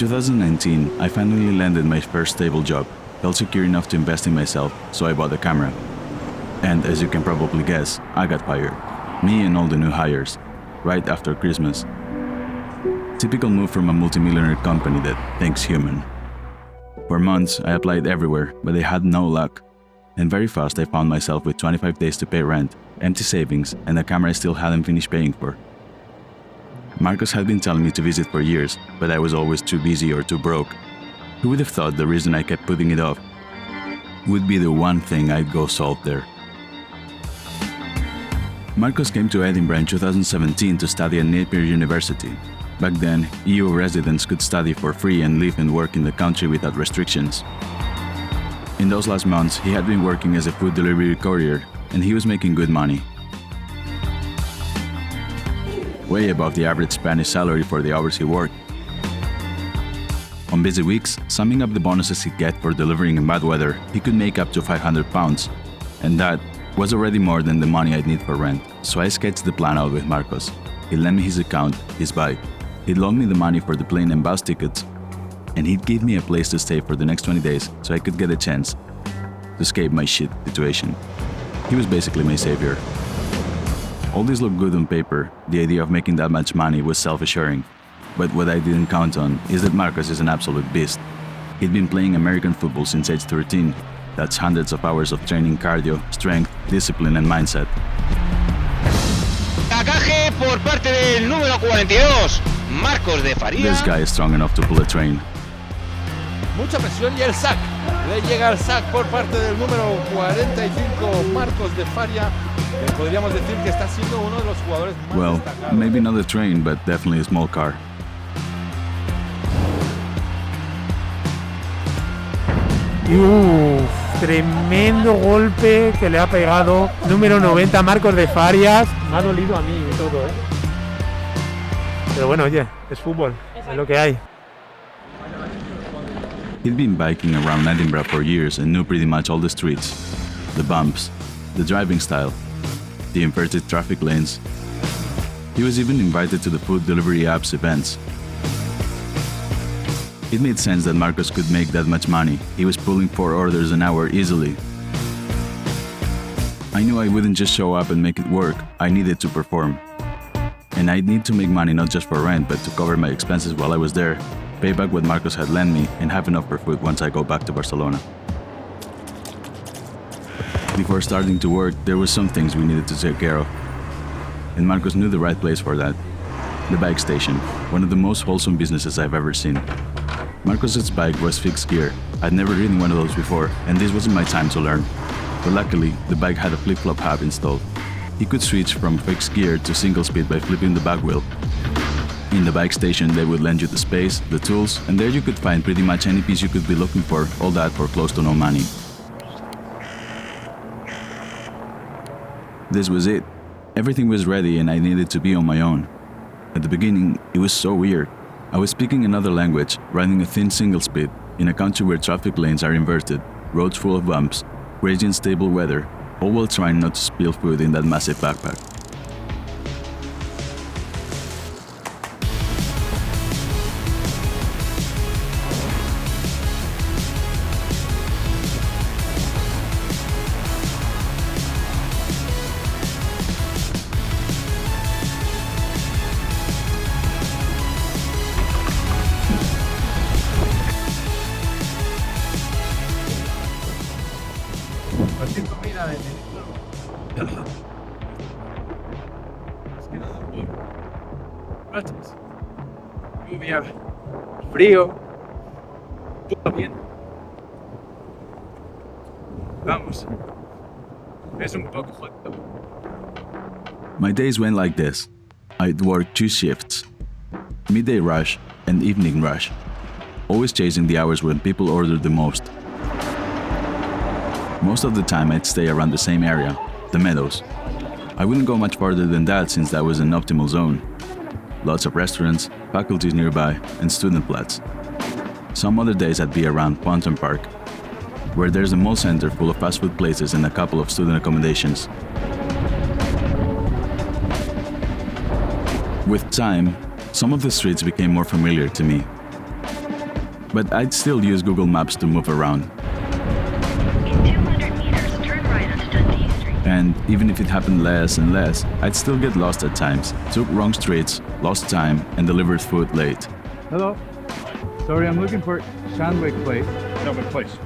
2019, I finally landed my first stable job, felt secure enough to invest in myself, so I bought a camera. And as you can probably guess, I got fired. Me and all the new hires, right after Christmas. Typical move from a multimillionaire company that thinks human. For months, I applied everywhere, but I had no luck. And very fast I found myself with 25 days to pay rent, empty savings, and a camera I still hadn't finished paying for. Marcos had been telling me to visit for years, but I was always too busy or too broke. Who would have thought the reason I kept putting it off would be the one thing I'd go solve there? Marcos came to Edinburgh in 2017 to study at Napier University. Back then, EU residents could study for free and live and work in the country without restrictions. In those last months, he had been working as a food delivery courier, and he was making good money. Way above the average Spanish salary for the hours he worked. On busy weeks, summing up the bonuses he'd get for delivering in bad weather, he could make up to £500, and that was already more than the money I'd need for rent. So I sketched the plan out with Marcos. He'd lend me his account, his bike. He'd loan me the money for the plane and bus tickets, and he'd give me a place to stay for the next 20 days so I could get a chance to escape my shit situation. He was basically my savior. All this looked good on paper. The idea of making that much money was self-assuring. But what I didn't count on is that Marcos is an absolute beast. He'd been playing American football since age 13. That's hundreds of hours of training, cardio, strength, discipline, and mindset. Ataque por parte del número 42, Marcos de Faria. This guy is strong enough to pull a train. Mucha presión y el sac. Le llega el sac por parte del número 45, Marcos de Faria. Podríamos decir que está siendo uno de los jugadores más destacados. Maybe not a train, but definitely a small car. Tremendo golpe que le ha pegado número 90 Marcos de Farias. Me ha dolido a mí y todo, ¿eh? Pero bueno, oye, es fútbol, es lo que hay. He'd been biking around Edinburgh for years and knew pretty much all the streets, the bumps, the driving style, the inverted traffic lanes. He was even invited to the food delivery app's events. It made sense that Marcos could make that much money. He was pulling 4 orders an hour easily. I knew I wouldn't just show up and make it work. I needed to perform. And I'd need to make money not just for rent, but to cover my expenses while I was there, pay back what Marcos had lent me, and have enough for food once I go back to Barcelona. Before starting to work, there were some things we needed to take care of. And Marcos knew the right place for that. The bike station, one of the most wholesome businesses I've ever seen. Marcos' bike was fixed gear. I'd never ridden one of those before, and this wasn't my time to learn. But luckily, the bike had a flip-flop hub installed. He could switch from fixed gear to single speed by flipping the back wheel. In the bike station, they would lend you the space, the tools, and there you could find pretty much any piece you could be looking for, all that for close to no money. This was it. Everything was ready and I needed to be on my own. At the beginning, it was so weird. I was speaking another language, riding a thin single speed, in a country where traffic lanes are inverted, roads full of bumps, crazy unstable weather, all while trying not to spill food in that massive backpack. Lluvia, frío, todo bien. Vamos, es un poco jodido. My days went like this. I'd work 2 shifts, midday rush and evening rush, always chasing the hours when people ordered the most. Most of the time I'd stay around the same area, the Meadows. I wouldn't go much farther than that since that was an optimal zone. Lots of restaurants, faculties nearby, and student flats. Some other days I'd be around Quantum Park, where there's a mall center full of fast food places and a couple of student accommodations. With time, some of the streets became more familiar to me. But I'd still use Google Maps to move around. In 200 meters, turn right onto Dundee Street. And even if it happened less and less, I'd still get lost at times, took wrong streets, lost time, and delivered food late. Hello. Sorry, I'm looking for Sandwich Place. Sandwich Place.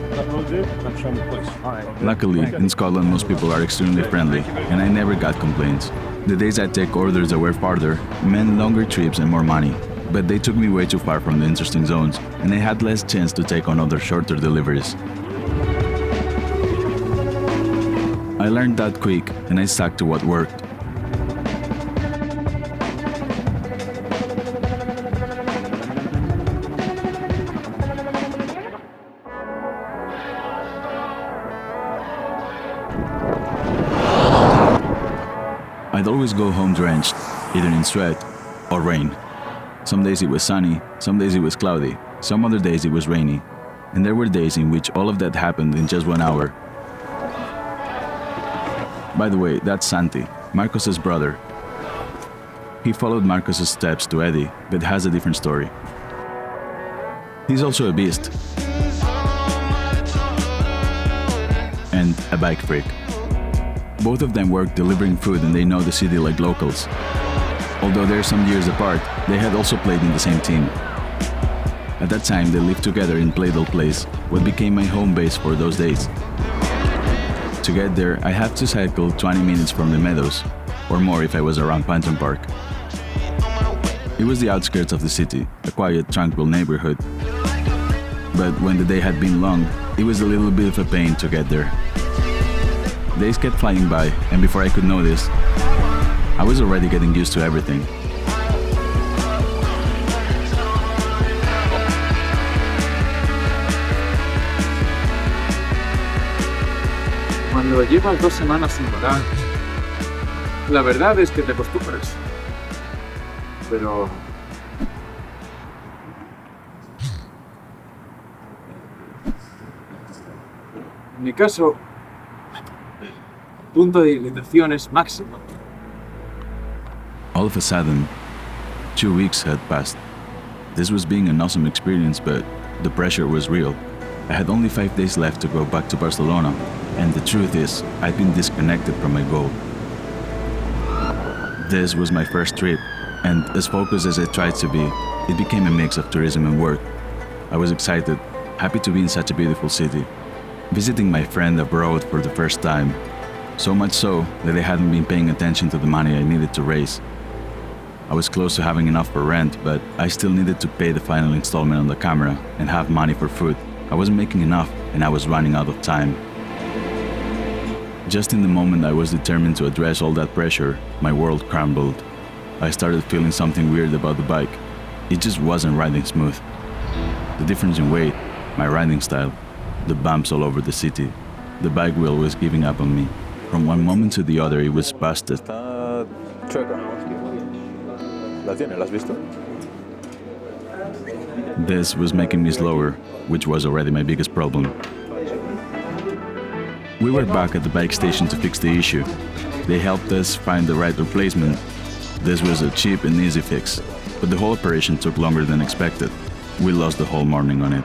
That road there? That's Sandwich Place. All right. Luckily, in Scotland most people are extremely friendly, and I never got complaints. The days I'd take orders that were farther meant longer trips and more money, but they took me way too far from the interesting zones, and I had less chance to take on other shorter deliveries. I learned that quick, and I stuck to what worked. I'd always go home drenched, either in sweat or rain. Some days it was sunny, some days it was cloudy, some other days it was rainy. And there were days in which all of that happened in just 1 hour. By the way, that's Santi, Marcos's brother. He followed Marcos's steps to Eddie, but has a different story. He's also a beast. And a bike freak. Both of them work delivering food and they know the city like locals. Although they're some years apart, they had also played in the same team. At that time, they lived together in Playdale Place, what became my home base for those days. To get there, I had to cycle 20 minutes from the meadows, or more if I was around Panton Park. It was the outskirts of the city, a quiet, tranquil neighborhood. But when the day had been long, it was a little bit of a pain to get there. Days kept flying by, and before I could notice, I was already getting used to everything. Cuando llevas 2 semanas sin parar, la verdad es que te acostumbras. Pero en mi caso, el punto de irritación es máximo. All of a sudden, 2 weeks had passed. This was being an awesome experience, but the pressure was real. I had only 5 days left to go back to Barcelona, and the truth is, I'd been disconnected from my goal. This was my first trip, and as focused as I tried to be, it became a mix of tourism and work. I was excited, happy to be in such a beautiful city, visiting my friend abroad for the first time, so much so that I hadn't been paying attention to the money I needed to raise. I was close to having enough for rent, but I still needed to pay the final installment on the camera and have money for food. I wasn't making enough, and I was running out of time. Just in the moment I was determined to address all that pressure, my world crumbled. I started feeling something weird about the bike. It just wasn't riding smooth. The difference in weight, my riding style, the bumps all over the city. The bike wheel was giving up on me. From one moment to the other, it was busted. Está chueca. ¿La tiene? ¿La has visto? This was making me slower, which was already my biggest problem. We were back at the bike station to fix the issue. They helped us find the right replacement. This was a cheap and easy fix, but the whole operation took longer than expected. We lost the whole morning on it.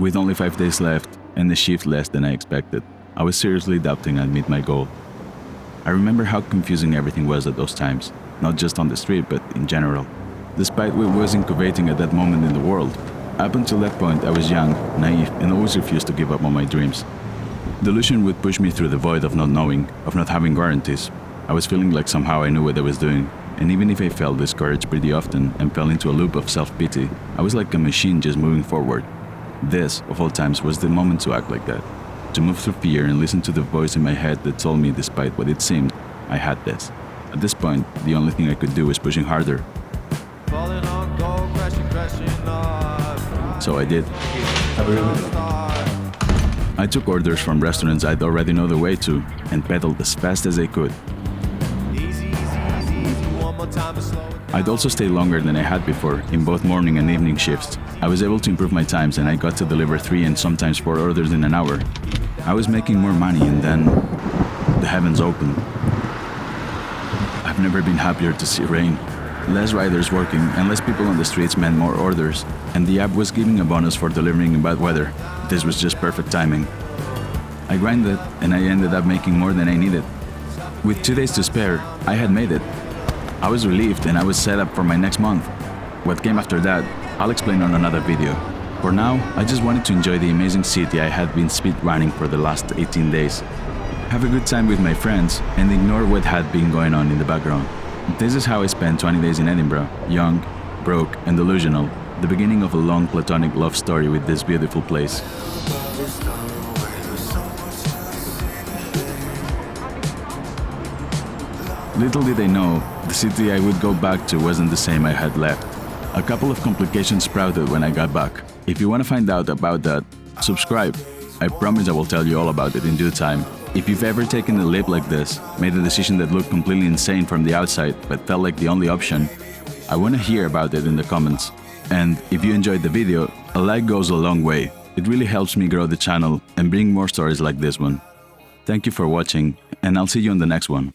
With only 5 days left and the shift less than I expected, I was seriously doubting I'd meet my goal. I remember how confusing everything was at those times, not just on the street, but in general. Despite what was incubating at that moment in the world, up until that point I was young, naive, and always refused to give up on my dreams. Delusion would push me through the void of not knowing, of not having guarantees. I was feeling like somehow I knew what I was doing, and even if I felt discouraged pretty often and fell into a loop of self-pity, I was like a machine just moving forward. This, of all times, was the moment to act like that. To move through fear and listen to the voice in my head that told me, despite what it seemed, I had this. At this point, the only thing I could do was pushing harder. So I did. I took orders from restaurants I'd already know the way to and pedaled as fast as I could. I'd also stayed longer than I had before in both morning and evening shifts. I was able to improve my times and I got to deliver 3 and sometimes 4 orders in an hour. I was making more money and then the heavens opened. I've never been happier to see rain. Less riders working and less people on the streets meant more orders, and the app was giving a bonus for delivering in bad weather. This was just perfect timing. I grinded and I ended up making more than I needed. With 2 days to spare, I had made it. I was relieved and I was set up for my next month. What came after that, I'll explain on another video. For now, I just wanted to enjoy the amazing city I had been speed running for the last 18 days. Have a good time with my friends and ignore what had been going on in the background. This is how I spent 20 days in Edinburgh, young, broke and delusional, the beginning of a long platonic love story with this beautiful place. Little did I know, the city I would go back to wasn't the same I had left. A couple of complications sprouted when I got back. If you want to find out about that, subscribe. I promise I will tell you all about it in due time. If you've ever taken a leap like this, made a decision that looked completely insane from the outside but felt like the only option, I want to hear about it in the comments. And if you enjoyed the video, a like goes a long way. It really helps me grow the channel and bring more stories like this one. Thank you for watching, and I'll see you on the next one.